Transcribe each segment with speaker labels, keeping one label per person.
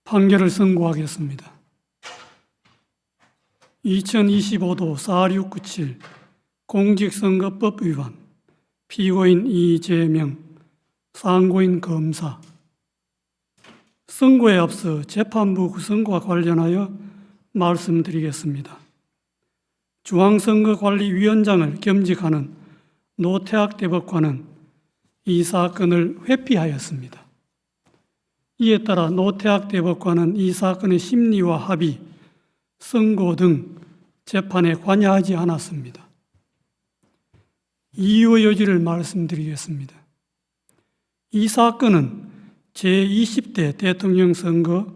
Speaker 1: 판결을 선고하겠습니다. 2025도 4697 공직선거법 위반, 피고인 이재명, 상고인 검사. 선고에 앞서 재판부 구성과 관련하여 말씀드리겠습니다. 중앙선거관리위원장을 겸직하는 노태학 대법관은 이 사건을 회피하였습니다. 이에 따라 노태학 대법관은 이 사건의 심리와 합의, 선고 등 재판에 관여하지 않았습니다. 이유의 여지를 말씀드리겠습니다. 이 사건은 제20대 대통령 선거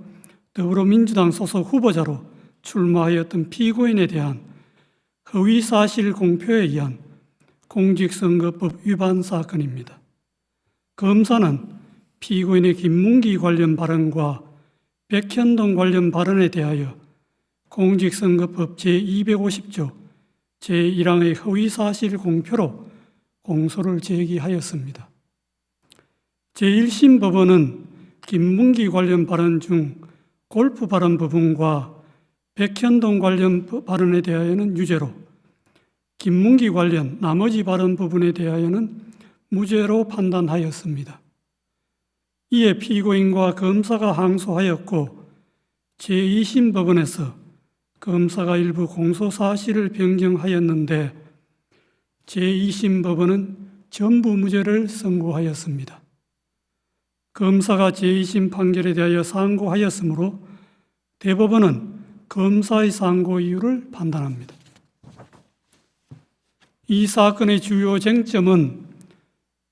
Speaker 1: 더불어민주당 소속 후보자로 출마하였던 피고인에 대한 허위사실 공표에 의한 공직선거법 위반 사건입니다. 검사는 피고인의 김문기 관련 발언과 백현동 관련 발언에 대하여 공직선거법 제250조 제1항의 허위사실 공표로 공소를 제기하였습니다. 제1심 법원은 김문기 관련 발언 중 골프 발언 부분과 백현동 관련 발언에 대하여는 유죄로, 김문기 관련 나머지 발언 부분에 대하여는 무죄로 판단하였습니다. 이에 피고인과 검사가 항소하였고 제2심 법원에서 검사가 일부 공소 사실을 변경하였는데 제2심 법원은 전부 무죄를 선고하였습니다. 검사가 제2심 판결에 대하여 상고하였으므로 대법원은 검사의 상고 이유를 판단합니다. 이 사건의 주요 쟁점은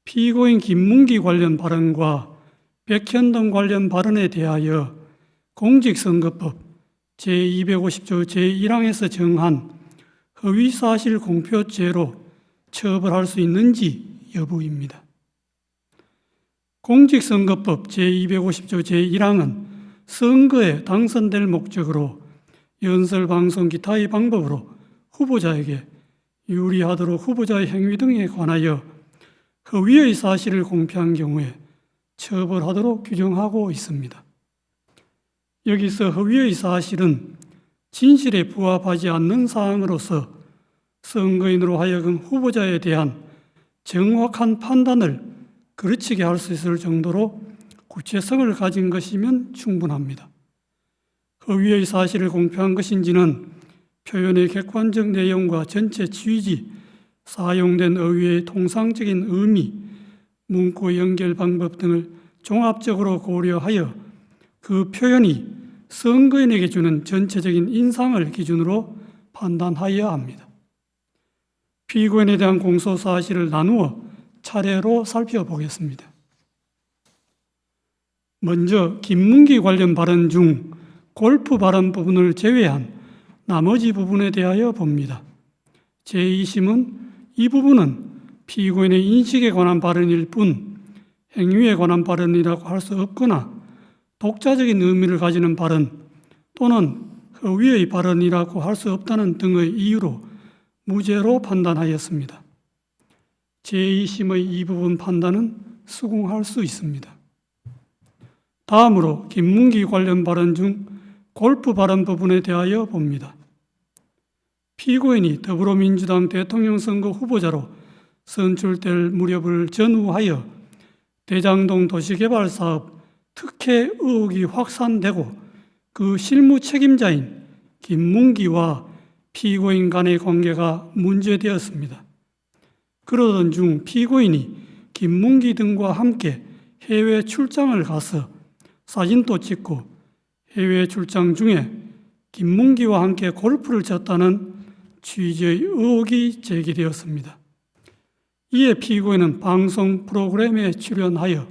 Speaker 1: 피고인 김문기 관련 발언과 백현동 관련 발언에 대하여 공직선거법 제250조 제1항에서 정한 허위사실 공표죄로 처벌할 수 있는지 여부입니다. 공직선거법 제250조 제1항은 선거에 당선될 목적으로 연설방송 기타의 방법으로 후보자에게 유리하도록 후보자의 행위 등에 관하여 허위의 사실을 공표한 경우에 처벌하도록 규정하고 있습니다. 여기서 허위의 사실은 진실에 부합하지 않는 사항으로서 선거인으로 하여금 후보자에 대한 정확한 판단을 그르치게 할 수 있을 정도로 구체성을 가진 것이면 충분합니다. 허위의 사실을 공표한 것인지는 표현의 객관적 내용과 전체 취지, 사용된 어휘의 통상적인 의미, 문구 연결 방법 등을 종합적으로 고려하여 그 표현이 선거인에게 주는 전체적인 인상을 기준으로 판단하여야 합니다. 피고인에 대한 공소 사실을 나누어 차례로 살펴보겠습니다. 먼저 김문기 관련 발언 중 골프 발언 부분을 제외한 나머지 부분에 대하여 봅니다. 제2심은 이 부분은 피고인의 인식에 관한 발언일 뿐 행위에 관한 발언이라고 할 수 없거나 독자적인 의미를 가지는 발언 또는 허위의 발언이라고 할 수 없다는 등의 이유로 무죄로 판단하였습니다. 제2심의 이 부분 판단은 수긍할 수 있습니다. 다음으로 김문기 관련 발언 중 골프 발언 부분에 대하여 봅니다. 피고인이 더불어민주당 대통령 선거 후보자로 선출될 무렵을 전후하여 대장동 도시개발사업 특혜 의혹이 확산되고 그 실무 책임자인 김문기와 피고인 간의 관계가 문제되었습니다. 그러던 중 피고인이 김문기 등과 함께 해외 출장을 가서 사진도 찍고 해외 출장 중에 김문기와 함께 골프를 쳤다는 취지의 의혹이 제기되었습니다. 이에 피고인은 방송 프로그램에 출연하여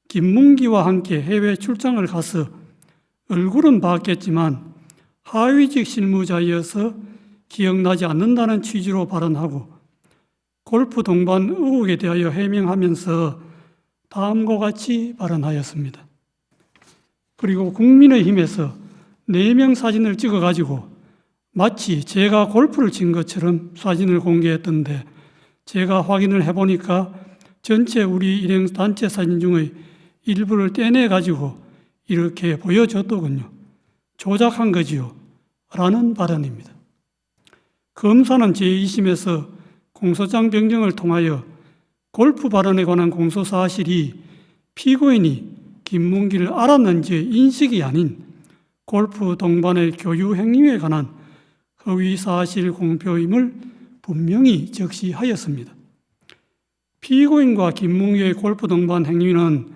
Speaker 1: 김문기와 함께 해외 출장을 가서 얼굴은 봤겠지만 하위직 실무자이어서 기억나지 않는다는 취지로 발언하고 골프 동반 의혹에 대하여 해명하면서 다음과 같이 발언하였습니다. 그리고 국민의힘에서 4명 사진을 찍어가지고 마치 제가 골프를 친 것처럼 사진을 공개했던데 제가 확인을 해보니까 전체 우리 일행 단체 사진 중의 일부를 떼내가지고 이렇게 보여줬더군요. 조작한 거지요. 라는 발언입니다. 검사는 제2심에서 공소장 변경을 통하여 골프 발언에 관한 공소사실이 피고인이 김문기를 알았는지 인식이 아닌 골프 동반의 교유 행위에 관한 허위사실 공표임을 분명히 적시하였습니다. 피고인과 김문기의 골프 동반 행위는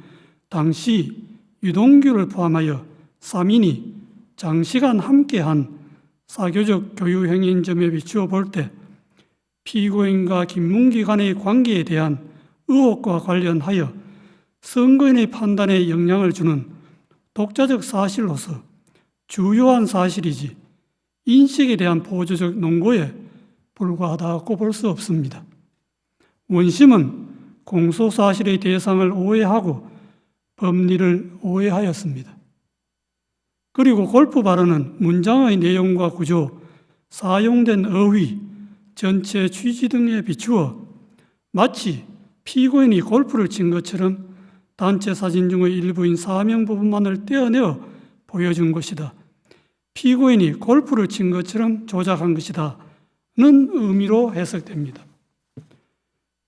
Speaker 1: 당시 유동규를 포함하여 3인이 장시간 함께한 사교적 교유 행위인 점에 비추어 볼 때 피고인과 김문기 간의 관계에 대한 의혹과 관련하여 선거인의 판단에 영향을 주는 독자적 사실로서 주요한 사실이지 인식에 대한 보조적 논거에 불과하다고 볼 수 없습니다. 원심은 공소사실의 대상을 오해하고 법리를 오해하였습니다. 그리고 골프 발언은 문장의 내용과 구조, 사용된 어휘, 전체 취지 등에 비추어 마치 피고인이 골프를 친 것처럼 단체 사진 중의 일부인 사명 부분만을 떼어내어 보여준 것이다. 피고인이 골프를 친 것처럼 조작한 것이다. 는 의미로 해석됩니다.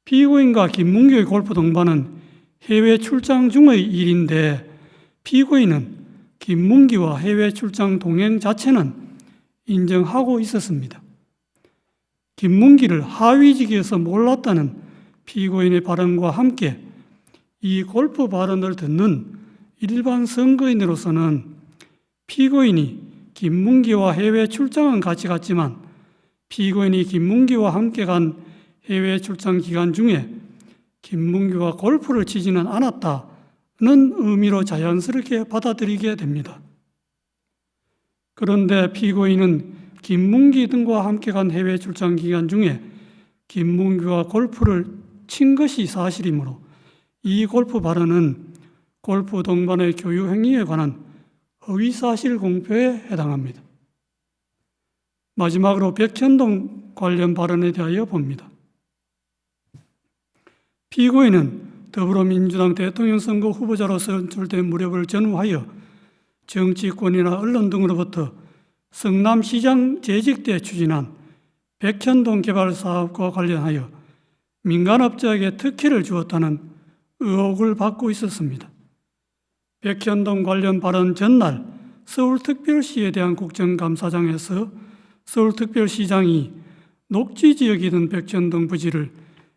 Speaker 1: 피고인과 김문기의 골프 동반은 해외 출장 중의 일인데 피고인은 김문기와 해외 출장 동행 자체는 인정하고 있었습니다. 김문기를 하위직에서 몰랐다는 피고인의 발언과 함께 이 골프 발언을 듣는 일반 선거인으로서는 피고인이 김문기와 해외 출장은 같이 갔지만 피고인이 김문기와 함께 간 해외 출장 기간 중에 김문기와 골프를 치지는 않았다는 의미로 자연스럽게 받아들이게 됩니다. 그런데 피고인은 김문기 등과 함께 간 해외 출장 기간 중에 김문기와 골프를 친 것이 사실이므로 이 골프 발언은 골프 동반의 교유 행위에 관한 허위사실 공표에 해당합니다. 마지막으로 백현동 관련 발언에 대하여 봅니다. 피고인은 더불어민주당 대통령 선거 후보자로 선출된 무렵을 전후하여 정치권이나 언론 등으로부터 성남시장 재직 때 추진한 백현동 개발 사업과 관련하여 민간업자에게 특혜를 주었다는 의혹을 받고 있었습니다. 백현동 관련 발언 전날 서울특별시에 대한 국정감사장에서 서울특별시장이 녹지지역이던 백현동 부지를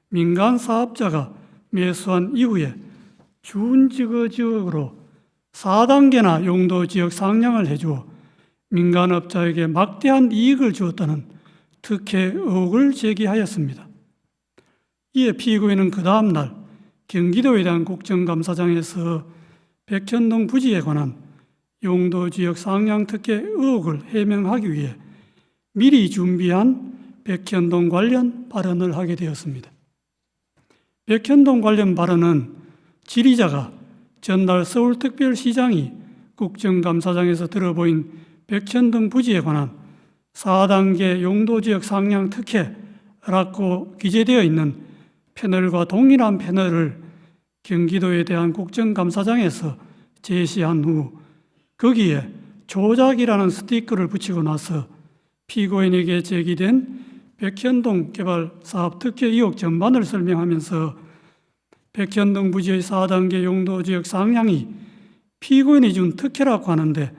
Speaker 1: 민간 사업자가 매수한 이후에 준지거지역으로 4단계나 용도지역 상향을 해주어 민간업자에게 막대한 이익을 주었다는 특혜 의혹을 제기하였습니다. 이에 피고인은 그 다음 날 경기도에 대한 국정감사장에서 백현동 부지에 관한 용도지역 상향 특혜 의혹을 해명하기 위해 미리 준비한 백현동 관련 발언을 하게 되었습니다. 백현동 관련 발언은 질의자가 전날 서울특별시장이 국정감사장에서 들어보인 백현동 부지에 관한 4단계 용도지역 상향 특혜라고 기재되어 있는 패널과 동일한 패널을 경기도에 대한 국정감사장에서 제시한 후 거기에 조작이라는 스티커를 붙이고 나서 피고인에게 제기된 백현동 개발 사업 특혜 의혹 전반을 설명하면서 백현동 부지의 4단계 용도지역 상향이 피고인이 준 특혜라고 하는데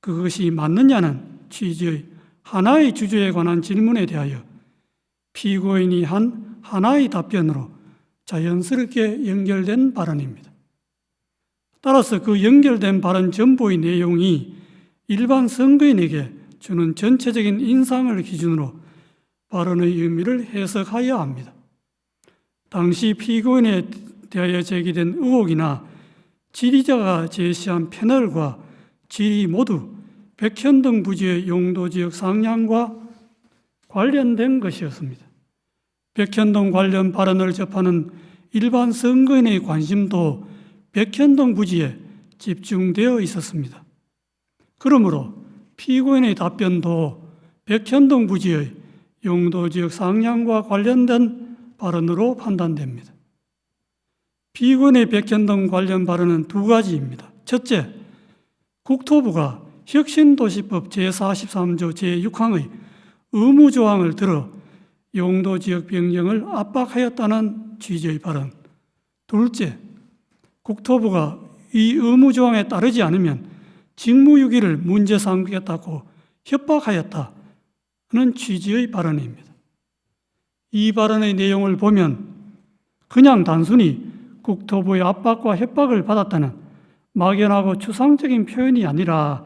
Speaker 1: 그것이 맞느냐는 취지의 하나의 주제에 관한 질문에 대하여 피고인이 한 하나의 답변으로 자연스럽게 연결된 발언입니다. 따라서 그 연결된 발언 전부의 내용이 일반 선거인에게 주는 전체적인 인상을 기준으로 발언의 의미를 해석하여야 합니다. 당시 피고인에 대하여 제기된 의혹이나 질의자가 제시한 패널과 질의 모두 백현동 부지의 용도지역 상향과 관련된 것이었습니다. 백현동 관련 발언을 접하는 일반 선거인의 관심도 백현동 부지에 집중되어 있었습니다. 그러므로 피고인의 답변도 백현동 부지의 용도지역 상향과 관련된 발언으로 판단됩니다. 피고인의 백현동 관련 발언은 두 가지입니다. 첫째, 국토부가 혁신도시법 제43조 제6항의 의무조항을 들어 용도지역 변경을 압박하였다는 취지의 발언. 둘째, 국토부가 이 의무조항에 따르지 않으면 직무유기를 문제 삼겠다고 협박하였다는 취지의 발언입니다. 이 발언의 내용을 보면 그냥 단순히 국토부의 압박과 협박을 받았다는 막연하고 추상적인 표현이 아니라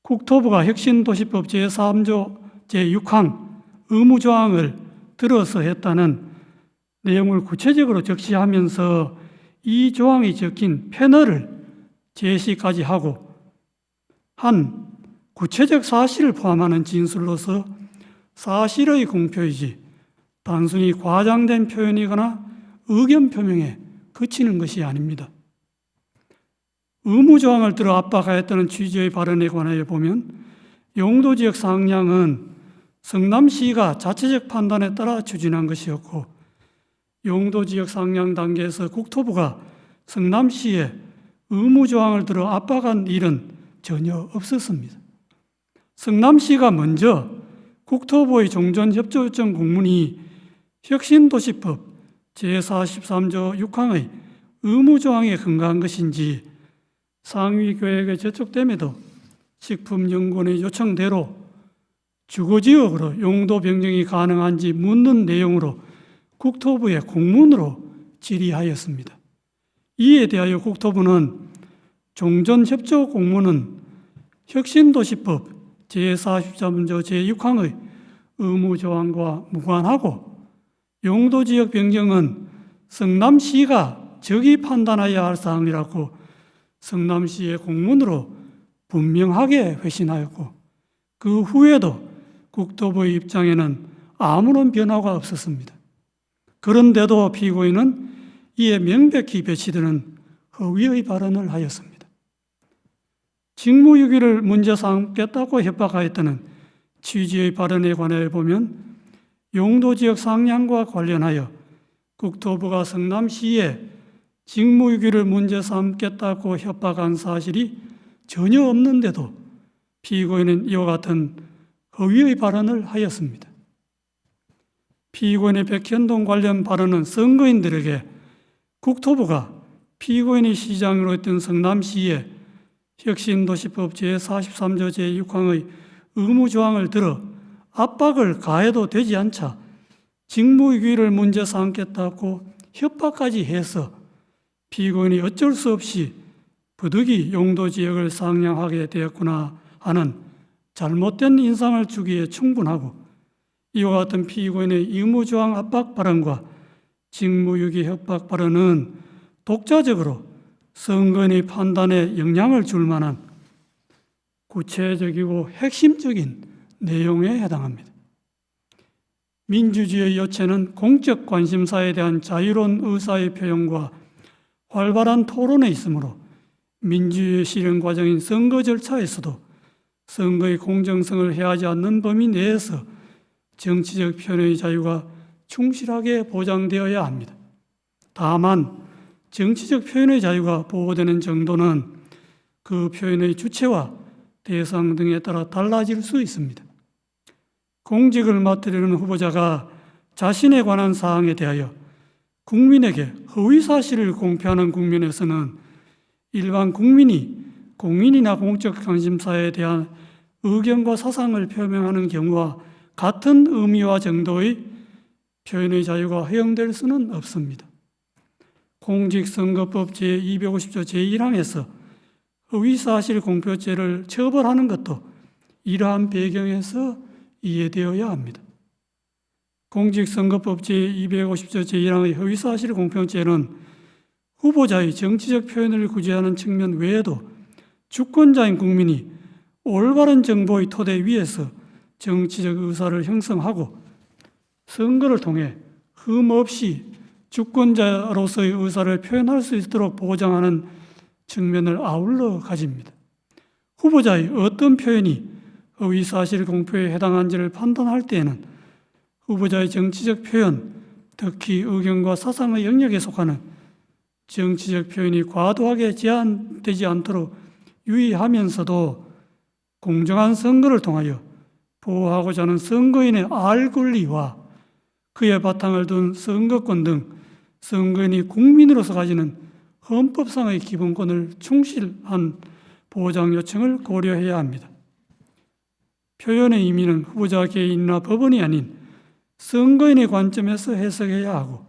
Speaker 1: 국토부가 혁신도시법 제3조 제6항 의무조항을 들어서 했다는 내용을 구체적으로 적시하면서 이 조항이 적힌 패널을 제시까지 하고 한 구체적 사실을 포함하는 진술로서 사실의 공표이지 단순히 과장된 표현이거나 의견 표명에 그치는 것이 아닙니다. 의무조항을 들어 압박하였다는 취지의 발언에 관하여 보면 용도지역 상향은 성남시가 자체적 판단에 따라 추진한 것이었고 용도지역 상향 단계에서 국토부가 성남시에 의무조항을 들어 압박한 일은 전혀 없었습니다. 성남시가 먼저 국토부의 종전협조 요청 공문이 혁신도시법 제43조 6항의 의무조항에 근거한 것인지 상위계획에 제촉됨에도 식품연구원의 요청대로 주거지역으로 용도 변경이 가능한지 묻는 내용으로 국토부에 공문으로 질의하였습니다. 이에 대하여 국토부는 종전협조 공문은 혁신도시법 제43조 제6항의 의무조항과 무관하고 용도지역 변경은 성남시가 적이 판단해야 할 사항이라고 성남시의 공문으로 분명하게 회신하였고 그 후에도 국토부의 입장에는 아무런 변화가 없었습니다. 그런데도 피고인은 이에 명백히 배치되는 허위의 발언을 하였습니다. 직무유기를 문제 삼겠다고 협박하였다는 취지의 발언에 관하여 보면 용도지역 상향과 관련하여 국토부가 성남시에 직무유기를 문제 삼겠다고 협박한 사실이 전혀 없는데도 피고인은 이와 같은 허위의 발언을 하였습니다. 피고인의 백현동 관련 발언은 선거인들에게 국토부가 피고인이 시장으로 했던 성남시에 혁신도시법 제43조 제6항의 의무조항을 들어 압박을 가해도 되지 않자 직무유기를 문제 삼겠다고 협박까지 해서 피고인이 어쩔 수 없이 부득이 용도지역을 상향하게 되었구나 하는 잘못된 인상을 주기에 충분하고 이와 같은 피고인의 의무조항 압박 발언과 직무유기 협박 발언은 독자적으로 선거인의 판단에 영향을 줄 만한 구체적이고 핵심적인 내용에 해당합니다. 민주주의의 요체는 공적 관심사에 대한 자유로운 의사의 표현과 활발한 토론에 있으므로 민주주의 실현 과정인 선거 절차에서도 선거의 공정성을 해하지 않는 범위 내에서 정치적 표현의 자유가 충실하게 보장되어야 합니다. 다만 정치적 표현의 자유가 보호되는 정도는 그 표현의 주체와 대상 등에 따라 달라질 수 있습니다. 공직을 맡으려는 후보자가 자신에 관한 사항에 대하여 국민에게 허위 사실을 공표하는 국면에서는 일반 국민이 공인이나 공적 관심사에 대한 의견과 사상을 표명하는 경우와 같은 의미와 정도의 표현의 자유가 허용될 수는 없습니다. 공직선거법 제250조 제1항에서 허위사실 공표죄를 처벌하는 것도 이러한 배경에서 이해되어야 합니다. 공직선거법 제250조 제1항의 허위사실 공표죄는 후보자의 정치적 표현을 구제하는 측면 외에도 주권자인 국민이 올바른 정보의 토대 위에서 정치적 의사를 형성하고 선거를 통해 흠없이 주권자로서의 의사를 표현할 수 있도록 보장하는 측면을 아울러 가집니다. 후보자의 어떤 표현이 허위사실 공표에 해당한지를 판단할 때에는 후보자의 정치적 표현, 특히 의견과 사상의 영역에 속하는 정치적 표현이 과도하게 제한되지 않도록 유의하면서도 공정한 선거를 통하여 보호하고자 하는 선거인의 알 권리와 그의 바탕을 둔 선거권 등 선거인이 국민으로서 가지는 헌법상의 기본권을 충실한 보장 요청을 고려해야 합니다. 표현의 의미는 후보자 개인이나 법원이 아닌 선거인의 관점에서 해석해야 하고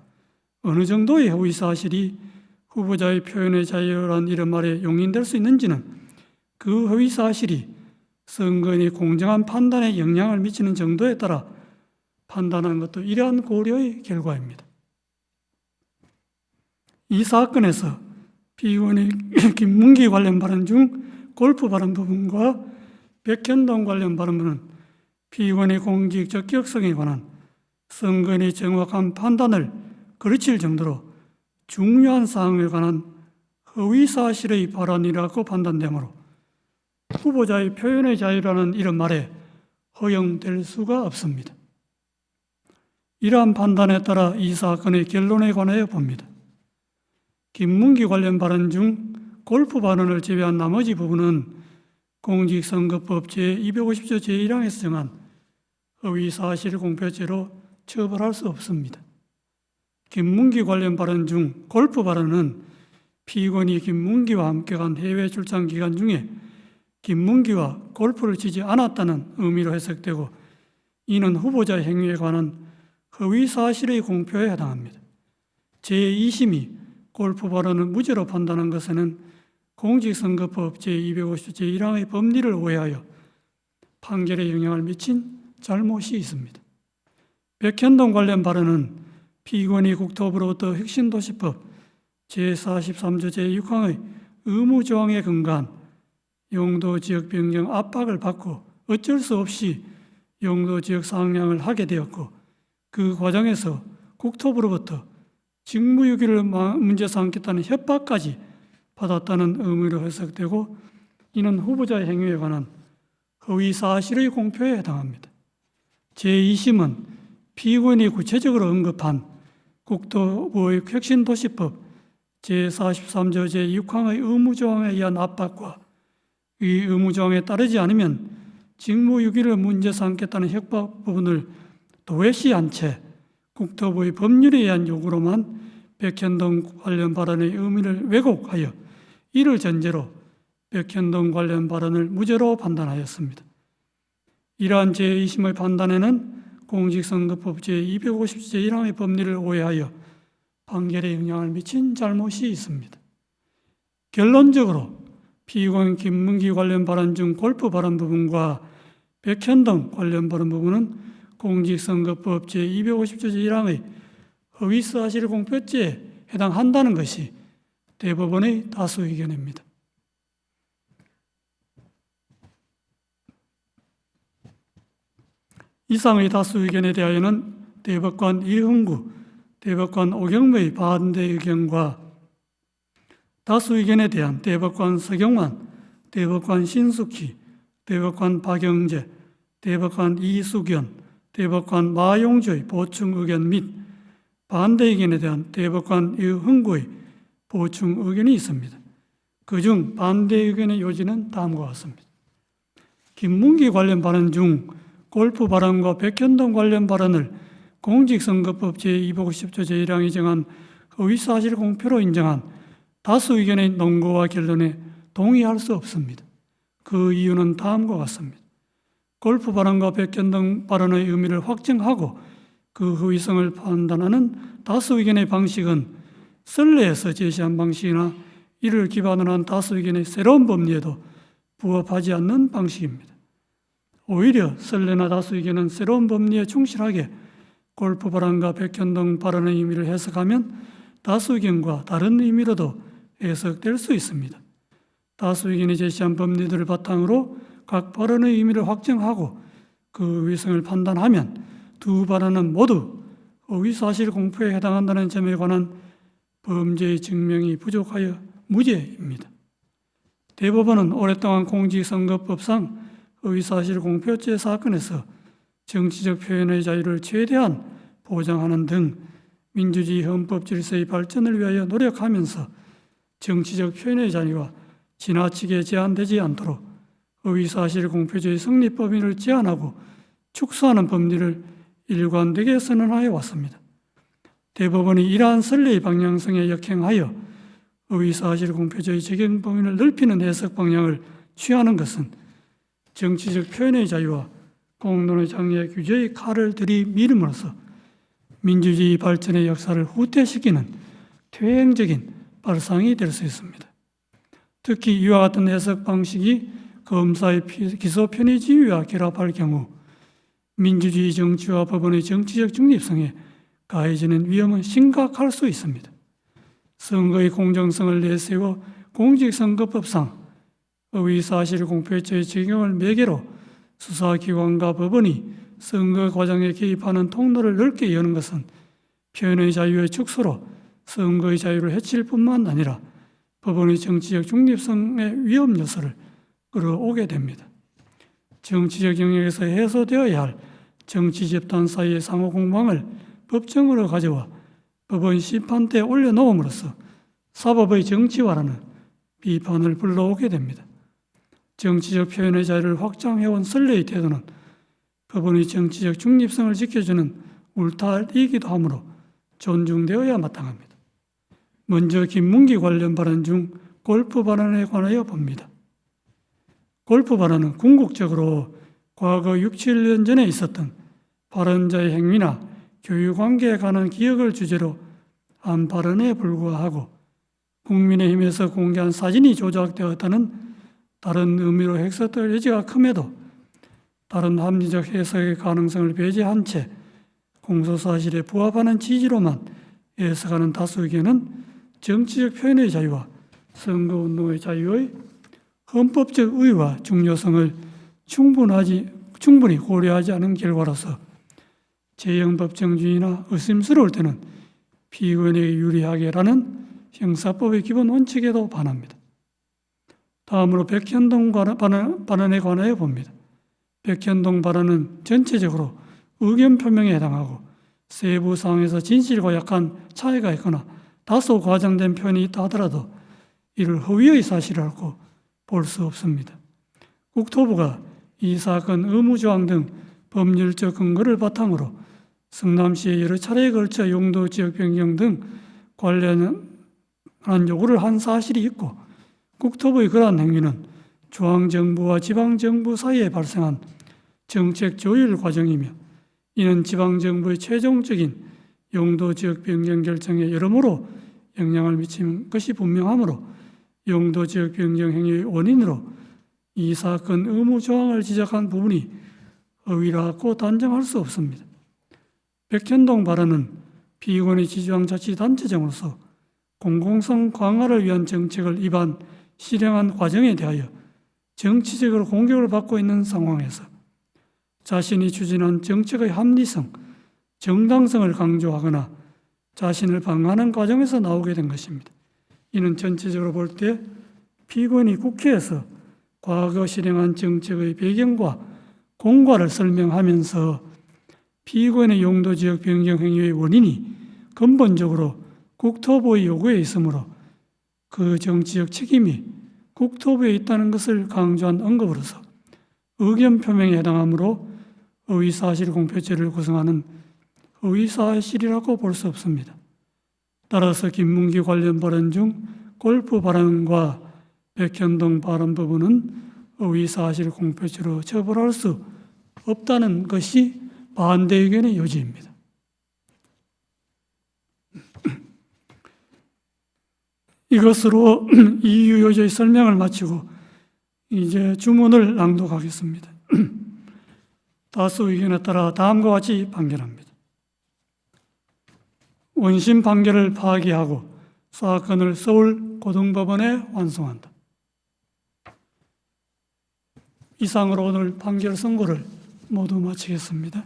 Speaker 1: 어느 정도의 허위 사실이 후보자의 표현의 자유란 이런 말에 용인될 수 있는지는 그 허위 사실이 선거인의 공정한 판단에 영향을 미치는 정도에 따라 판단하는 것도 이러한 고려의 결과입니다. 이 사건에서 피고인의 김문기 관련 발언 중 골프 발언 부분과 백현동 관련 발언은 피고인의 공직 적격성에 관한 선거인의 정확한 판단을 거르칠 정도로 중요한 사항에 관한 허위 사실의 발언이라고 판단되므로 후보자의 표현의 자유라는 이런 말에 허용될 수가 없습니다. 이러한 판단에 따라 이 사건의 결론에 관하여 봅니다. 김문기 관련 발언 중 골프 발언을 제외한 나머지 부분은 공직선거법 제250조 제1항에서 정한 허위 사실 공표죄로 처벌할 수 없습니다. 김문기 관련 발언 중 골프 발언은 피고인이 김문기와 함께 간 해외 출장 기간 중에 김문기와 골프를 치지 않았다는 의미로 해석되고 이는 후보자 행위에 관한 허위 사실의 공표에 해당합니다. 제2심이 골프 발언을 무죄로 판단한 것에는 공직선거법 제250조 제1항의 법리를 오해하여 판결에 영향을 미친 잘못이 있습니다. 백현동 관련 발언은 피고인이 국토부로부터 혁신도시법 제43조 제6항의 의무조항에 근거한 용도지역 변경 압박을 받고 어쩔 수 없이 용도지역 상향을 하게 되었고 그 과정에서 국토부로부터 직무유기를 문제 삼겠다는 협박까지 받았다는 의미로 해석되고 이는 후보자의 행위에 관한 허위 사실의 공표에 해당합니다. 제2심은 피고인이 구체적으로 언급한 국토부의 혁신도시법 제43조 제6항의 의무조항에 의한 압박과 이 의무조항에 따르지 않으면 직무유기를 문제 삼겠다는 협박 부분을 도외시한 채 국토부의 법률에 의한 요구로만 백현동 관련 발언의 의미를 왜곡하여 이를 전제로 백현동 관련 발언을 무죄로 판단하였습니다. 이러한 제2심의 판단에는 공직선거법 제250조 제1항의 법리를 오해하여 판결에 영향을 미친 잘못이 있습니다. 결론적으로 피고인 김문기 관련 발언 중 골프 발언 부분과 백현동 관련 발언 부분은 공직선거법 제250조 제1항의 허위사실 공표죄에 해당한다는 것이 대법원의 다수 의견입니다. 이상의 다수 의견에 대하여는 대법관 이흥구, 대법관 오경무의 반대 의견과 다수 의견에 대한 대법관 서경만, 대법관 신숙희, 대법관 박영재, 대법관 이수견, 대법관 마용주의 보충 의견 및 반대 의견에 대한 대법관 이흥구의 보충 의견이 있습니다. 그중 반대 의견의 요지는 다음과 같습니다. 김문기 관련 발언 중 골프 발언과 백현동 관련 발언을 공직선거법 제250조 제1항이 정한 허위사실 공표로 인정한 다수 의견의 논거와 결론에 동의할 수 없습니다. 그 이유는 다음과 같습니다. 골프 발언과 백현동 발언의 의미를 확정하고 그 허위성을 판단하는 다수 의견의 방식은 선례에서 제시한 방식이나 이를 기반으로 한 다수 의견의 새로운 법리에도 부합하지 않는 방식입니다. 오히려 선례나 다수 의견은 새로운 법리에 충실하게 골프 발언과 백현동 발언의 의미를 해석하면 다수 의견과 다른 의미로도 해석될 수 있습니다. 다수 의견이 제시한 법리들을 바탕으로 각 발언의 의미를 확정하고 그 위성을 판단하면 두 발언은 모두 허위사실 공표에 해당한다는 점에 관한 범죄의 증명이 부족하여 무죄입니다. 대법원은 오랫동안 공직선거법상 허위사실 공표죄 사건에서 정치적 표현의 자유를 최대한 보장하는 등 민주주의 헌법 질서의 발전을 위하여 노력하면서 정치적 표현의 자유가 지나치게 제한되지 않도록 허위사실 공표죄의 성립 범위를 제한하고 축소하는 법리를 일관되게 선언하여 왔습니다. 대법원이 이러한 선례의 방향성에 역행하여 허위사실 공표죄의 적용 범위를 넓히는 해석 방향을 취하는 것은 정치적 표현의 자유와 공론의 장애 규제의 칼을 들이밀음으로써 민주주의 발전의 역사를 후퇴시키는 퇴행적인 발상이 될 수 있습니다. 특히 이와 같은 해석 방식이 검사의 기소 편의 지위와 결합할 경우 민주주의 정치와 법원의 정치적 중립성에 가해지는 위험은 심각할 수 있습니다. 선거의 공정성을 내세워 공직선거법상 허위사실 공표죄의 적용을 매개로 수사기관과 법원이 선거 과정에 개입하는 통로를 넓게 여는 것은 표현의 자유의 축소로 선거의 자유를 해칠 뿐만 아니라 법원의 정치적 중립성의 위험 요소를 끌어오게 됩니다. 정치적 영역에서 해소되어야 할 정치 집단 사이의 상호 공방을 법정으로 가져와 법원 심판대에 올려놓음으로써 사법의 정치화라는 비판을 불러오게 됩니다. 정치적 표현의 자유를 확장해온 선례의 태도는 법원의 정치적 중립성을 지켜주는 울타리이기도 하므로 존중되어야 마땅합니다. 먼저 김문기 관련 발언 중 골프 발언에 관하여 봅니다. 골프 발언은 궁극적으로 과거 6, 7년 전에 있었던 발언자의 행위나 교육관계에 관한 기억을 주제로 한 발언에 불과하고 국민의힘에서 공개한 사진이 조작되었다는 다른 의미로 해석될 여지가 큼에도 다른 합리적 해석의 가능성을 배제한 채 공소사실에 부합하는 취지로만 해석하는 다수 의견은 정치적 표현의 자유와 선거운동의 자유의 헌법적 의의와 중요성을 충분히 고려하지 않은 결과로서 재형법정주의나 의심스러울 때는 피고인에게 유리하게라는 형사법의 기본 원칙에도 반합니다. 다음으로 백현동 발언에 관하여 봅니다. 백현동 발언은 전체적으로 의견 표명에 해당하고 세부 사항에서 진실과 약간 차이가 있거나 다소 과장된 표현이 있다 하더라도 이를 허위의 사실이라고 볼 수 없습니다. 국토부가 이 사건 의무조항 등 법률적 근거를 바탕으로 성남시에 여러 차례에 걸쳐 용도 지역 변경 등 관련한 요구를 한 사실이 있고 국토부의 그러한 행위는 중앙정부와 지방정부 사이에 발생한 정책 조율 과정이며 이는 지방정부의 최종적인 용도 지역 변경 결정에 여러모로 영향을 미친 것이 분명하므로 용도 지역 변경 행위의 원인으로 이 사건 의무 조항을 지적한 부분이 허위라고 단정할 수 없습니다. 백현동 발언은 피고인의 지방자치단체장으로서 공공성 강화를 위한 정책을 실행한 과정에 대하여 정치적으로 공격을 받고 있는 상황에서 자신이 추진한 정책의 합리성, 정당성을 강조하거나 자신을 방어하는 과정에서 나오게 된 것입니다. 이는 전체적으로 볼 때 피고인이 국회에서 과거 실행한 정책의 배경과 공과를 설명하면서 피고인의 용도지역 변경 행위의 원인이 근본적으로 국토부의 요구에 있으므로 그 정치적 책임이 국토부에 있다는 것을 강조한 언급으로서 의견 표명에 해당하므로 허위사실 공표죄를 구성하는 허위사실이라고 볼 수 없습니다. 따라서 김문기 관련 발언 중 골프 발언과 백현동 발언 부분은 허위사실 공표죄로 처벌할 수 없다는 것이 반대 의견의 요지입니다. 이것으로 이유 요지의 설명을 마치고 이제 주문을 낭독하겠습니다. 다수 의견에 따라 다음과 같이 판결합니다. 원심 판결을 파기하고 사건을 서울 고등법원에 환송한다. 이상으로 오늘 판결 선고를 모두 마치겠습니다.